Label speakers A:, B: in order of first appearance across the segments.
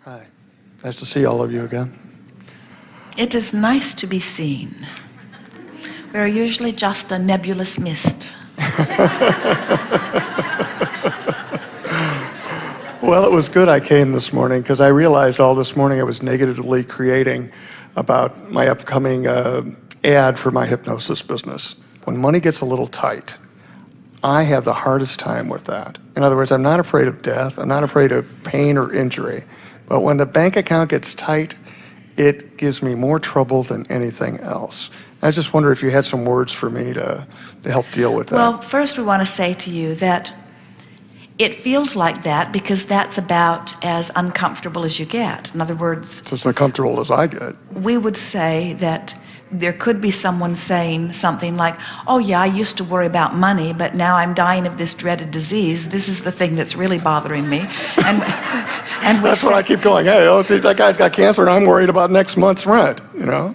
A: Hi. Nice to see all of you again.
B: It is nice to be seen. We're usually just a nebulous mist.
A: Well, it was good I came this morning because I realized all this morning I was negatively creating about my upcoming ad for my hypnosis business. When money gets a little tight, I have the hardest time with that. In other words, I'm not afraid of death. I'm not afraid of pain or injury. But when the bank account gets tight, it gives me more trouble than anything else. I just wonder if you had some words for me to help deal with that.
B: Well, first we want to say to you that it feels like that because that's about as uncomfortable as you get. In other words,
A: it's as uncomfortable as I get.
B: We would say that there could be someone saying something like, oh yeah, I used to worry about money, but now I'm dying of this dreaded disease. This is the thing that's really bothering me. And
A: that's why I keep going, hey, oh, that guy's got cancer and I'm worried about next month's rent, you know?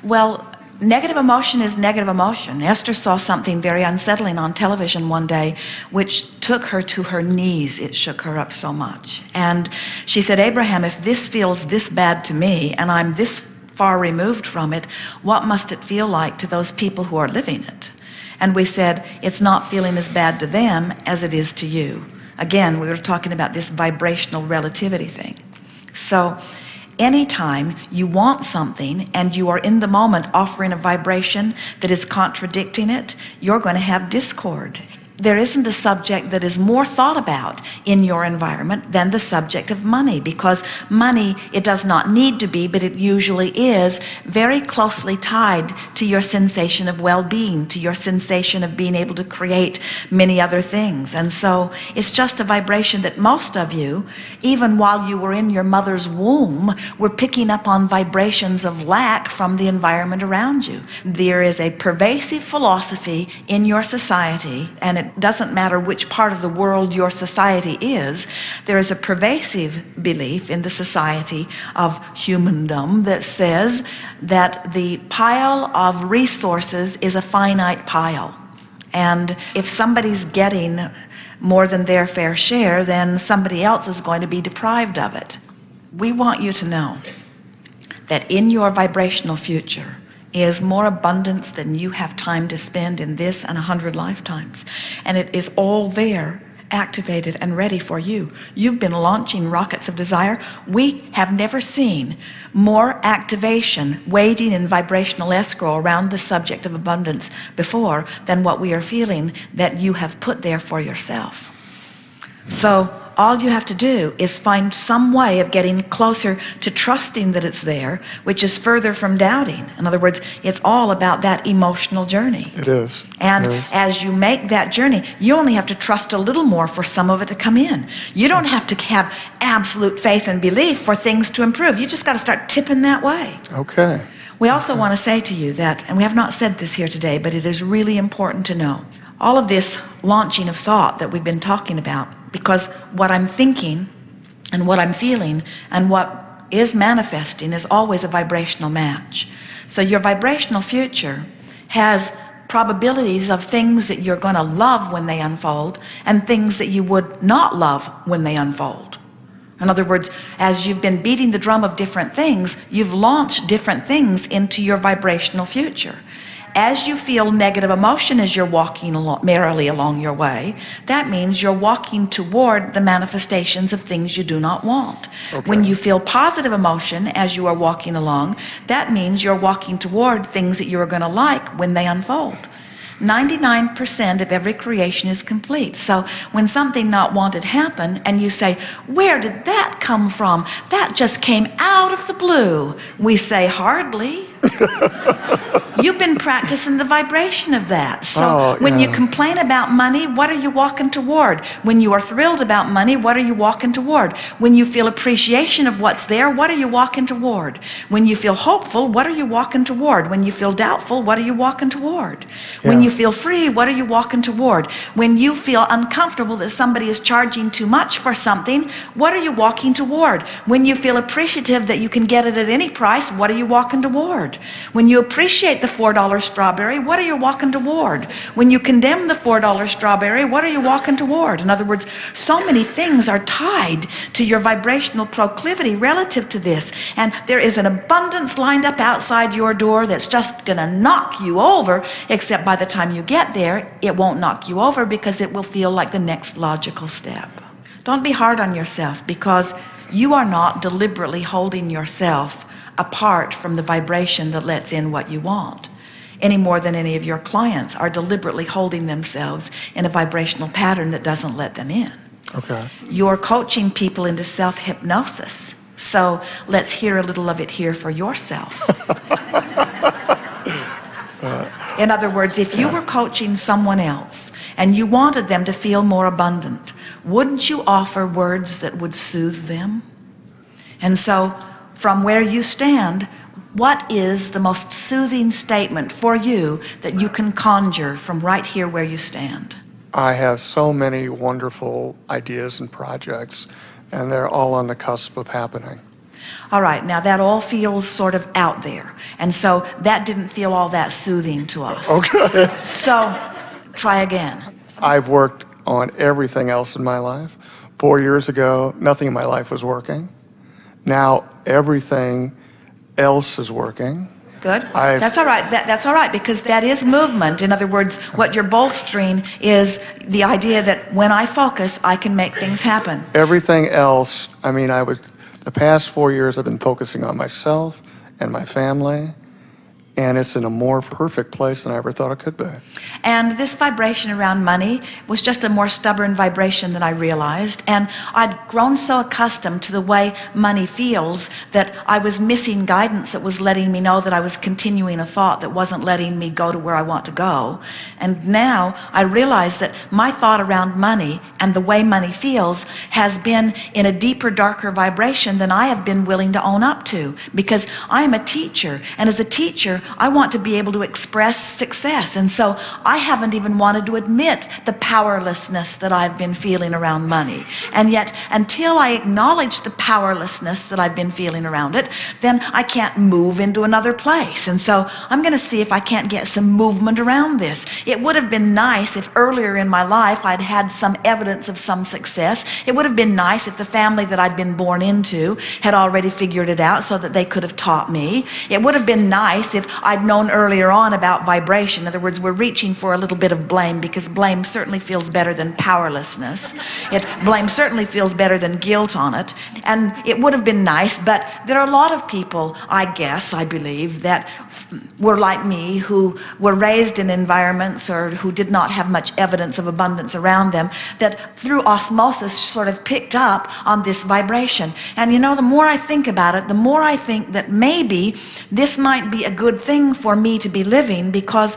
B: Well, negative emotion is negative emotion. Esther saw something very unsettling on television one day, which took her to her knees. It shook her up so much. And she said, Abraham, if this feels this bad to me and I'm this far removed from it, what must it feel like to those people who are living it? And we said, it's not feeling as bad to them as it is to you. Again, we were talking about this vibrational relativity thing. So anytime you want something and you are in the moment offering a vibration that is contradicting it, you're going to have discord. There isn't a subject that is more thought about in your environment than the subject of money, because money, it does not need to be, but it usually is very closely tied to your sensation of well-being, to your sensation of being able to create many other things. And so it's just a vibration that most of you, even while you were in your mother's womb, were picking up on vibrations of lack from the environment around you. There is a pervasive philosophy in your society, and it doesn't matter which part of the world your society is, there is a pervasive belief in the society of humandom that says that the pile of resources is a finite pile. And if somebody's getting more than their fair share, then somebody else is going to be deprived of it. We want you to know that in your vibrational future is more abundance than you have time to spend in this and 100 lifetimes. And it is all there, activated and ready for you. You've been launching rockets of desire. We have never seen more activation waiting in vibrational escrow around the subject of abundance before than what we are feeling that you have put there for yourself. So all you have to do is find some way of getting closer to trusting that it's there, which is further from doubting. In other words, it's all about that emotional journey.
A: It is.
B: And as you make that journey, you only have to trust a little more for some of it to come in. You don't have to have absolute faith and belief for things to improve. You just got to start tipping that way.
A: Okay.
B: We also want to say to you that, and we have not said this here today, but it is really important to know, all of this launching of thought that we've been talking about, because what I'm thinking and what I'm feeling and what is manifesting is always a vibrational match. So your vibrational future has probabilities of things that you're going to love when they unfold and things that you would not love when they unfold. In other words, as you've been beating the drum of different things, you've launched different things into your vibrational future. As you feel negative emotion as you're walking merrily along your way, that means you're walking toward the manifestations of things you do not want. Okay. When you feel positive emotion as you are walking along, that means you're walking toward things that you're going to like when they unfold. 99% of every creation is complete. So when something not wanted happened and you say, where did that come from? That just came out of the blue. We say, hardly. You've been practicing the vibration of that. So when you complain about money, what are you walking toward? When you are thrilled about money, what are you walking toward? When you feel appreciation of what's there, what are you walking toward? When you feel hopeful, what are you walking toward? When you feel doubtful, what are you walking toward? When you feel free, what are you walking toward? When you feel uncomfortable that somebody is charging too much for something, what are you walking toward? When you feel appreciative that you can get it at any price, what are you walking toward? toward? When you appreciate the $4 strawberry, what are you walking toward? When you condemn the $4 strawberry, what are you walking toward? In other words, so many things are tied to your vibrational proclivity relative to this. And there is an abundance lined up outside your door that's just going to knock you over, except by the time you get there, it won't knock you over because it will feel like the next logical step. Don't be hard on yourself, because you are not deliberately holding yourself apart from the vibration that lets in what you want, any more than any of your clients are deliberately holding themselves in a vibrational pattern that doesn't let them in.
A: Okay.
B: You're coaching people into self-hypnosis. So let's hear a little of it here for yourself. In other words, if you were coaching someone else and you wanted them to feel more abundant, wouldn't you offer words that would soothe them? And so, from where you stand, what is the most soothing statement for you that you can conjure from right here where you stand?
A: I have so many wonderful ideas and projects, and they're all on the cusp of happening.
B: All right, now that all feels sort of out there, and so that didn't feel all that soothing to us.
A: Okay.
B: So, try again.
A: I've worked on everything else in my life. 4 years ago, nothing in my life was working. Now, everything else is working.
B: Good. That's all right. That's all right, because that is movement. In other words, what you're bolstering is the idea that when I focus, I can make things happen.
A: Everything else, the past 4 years I've been focusing on myself and my family, and it's in a more perfect place than I ever thought it could be.
B: And this vibration around money was just a more stubborn vibration than I realized. And I'd grown so accustomed to the way money feels that I was missing guidance that was letting me know that I was continuing a thought that wasn't letting me go to where I want to go. And now I realize that my thought around money and the way money feels has been in a deeper, darker vibration than I have been willing to own up to. Because I am a teacher, and as a teacher, I want to be able to express success. And so I haven't even wanted to admit the powerlessness that I've been feeling around money. And yet, until I acknowledge the powerlessness that I've been feeling around it, then I can't move into another place. And so I'm going to see if I can't get some movement around this. It would have been nice if earlier in my life I'd had some evidence of some success. It would have been nice if the family that I'd been born into had already figured it out so that they could have taught me. It would have been nice if I'd known earlier on about vibration. In other words, we're reaching for a little bit of blame, because blame certainly feels better than powerlessness. Blame certainly feels better than guilt on it. And it would have been nice, but there are a lot of people, I believe, that were like me, who were raised in environments or who did not have much evidence of abundance around them, that through osmosis sort of picked up on this vibration. And you know, the more I think about it, the more I think that maybe this might be a good thing for me to be living, because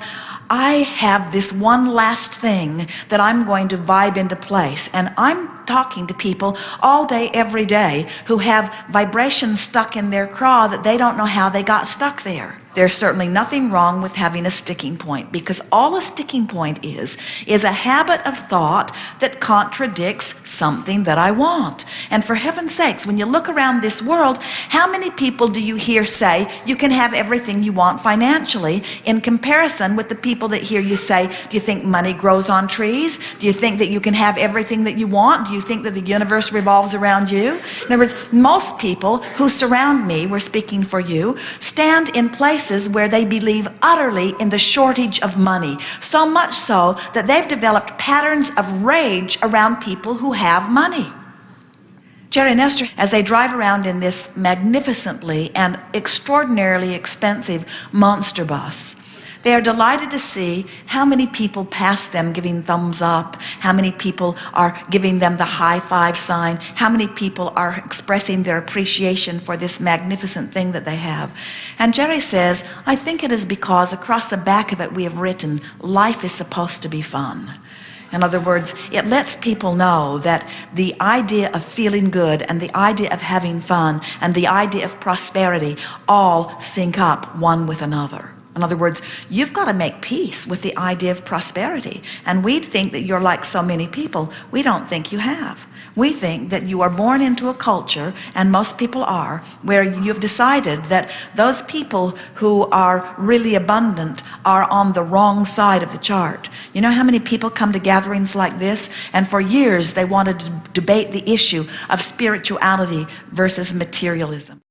B: I have this one last thing that I'm going to vibe into place. And I'm talking to people all day, every day, who have vibrations stuck in their craw that they don't know how they got stuck there. There's certainly nothing wrong with having a sticking point, because all a sticking point is a habit of thought that contradicts something that I want. And for heaven's sakes, when you look around this world, how many people do you hear say you can have everything you want financially, in comparison with the people that hear you say, do you think money grows on trees? Do you think that you can have everything that you want? Do you think that the universe revolves around you? In other words, most people who surround me, we're speaking for you, stand in places where they believe utterly in the shortage of money, so much so that they've developed patterns of rage around people who have money. Jerry and Esther, as they drive around in this magnificently and extraordinarily expensive monster bus, they are delighted to see how many people pass them giving thumbs up, how many people are giving them the high five sign, how many people are expressing their appreciation for this magnificent thing that they have. And Jerry says, I think it is because across the back of it we have written, life is supposed to be fun. In other words, it lets people know that the idea of feeling good and the idea of having fun and the idea of prosperity all sync up one with another. In other words, you've got to make peace with the idea of prosperity. And we think that you're like so many people. We don't think you have. We think that you are born into a culture, and most people are, where you've decided that those people who are really abundant are on the wrong side of the chart. You know how many people come to gatherings like this? And for years they wanted to debate the issue of spirituality versus materialism.